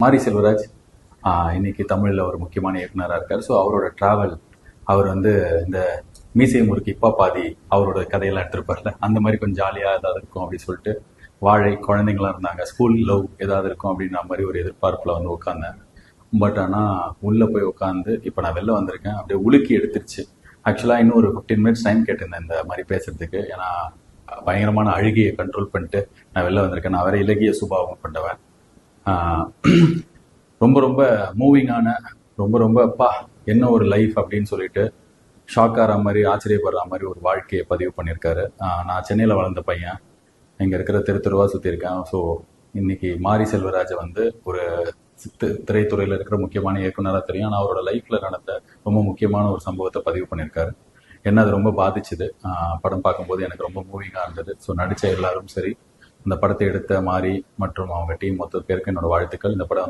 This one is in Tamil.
மாரி செல்வராஜ் இன்னைக்கு தமிழில் ஒரு முக்கியமான இயக்குனராக இருக்கார். ஸோ அவரோட ட்ராவல், அவர் வந்து இந்த மீசை முறுக்கு இப்பா பாதி அவரோட கதையெல்லாம் எடுத்திருப்பார்ல, அந்த மாதிரி கொஞ்சம் ஜாலியாக ஏதாவது இருக்கும் அப்படின்னு சொல்லிட்டு, வாழை, குழந்தைங்களாம் இருந்தாங்க, ஸ்கூல் லவ் ஏதாவது இருக்கும் அப்படின்ற மாதிரி ஒரு எதிர்பார்ப்பில் வந்து உட்காந்தேன். பட் ஆனால் உள்ளே போய் உட்காந்து இப்போ நான் வெளில வந்திருக்கேன், அப்படியே உலுக்கி எடுத்துருச்சு. ஆக்சுவலாக இன்னும் ஒரு 15 மினிட்ஸ் டைம் கேட்டிருந்தேன் இந்த மாதிரி பேசுறதுக்கு. ஏன்னா பயங்கரமான அழுகையை கண்ட்ரோல் பண்ணிட்டு நான் வெளில வந்திருக்கேன். நான் வேற இலகிய சுபாவம் கொண்டவன். ரொம்ப ரொம்ப மூவிங்கான, ரொம்ப ரொம்ப அப்பா என்ன ஒரு லைஃப் அப்படின்னு சொல்லிட்டு ஷாக் ஆகிற மாதிரி, ஆச்சரியப்படுற மாதிரி ஒரு வாழ்க்கையை பதிவு பண்ணியிருக்காரு. நான் சென்னையில் வளர்ந்த பையன், இங்கே இருக்கிற தெருவாக சுற்றியிருக்கேன். ஸோ இன்னைக்கு மாரி செல்வராஜை வந்து ஒரு திரைத்துறையில் இருக்கிற முக்கியமான இயக்குனராக தெரியும். ஆனால் அவரோட லைஃப்பில் நடந்த ரொம்ப முக்கியமான ஒரு சம்பவத்தை பதிவு பண்ணியிருக்காரு. என்ன அது ரொம்ப பாதிச்சுது. படம் பார்க்கும்போது எனக்கு ரொம்ப மூவிங்காக இருந்தது. ஸோ நடித்த எல்லாரும் சரி, இந்த படத்தை எடுத்த மாரி மற்றும் அவங்க டீம் மொத்த பேருக்கு என்னோட வாழ்த்துக்கள். இந்த படம்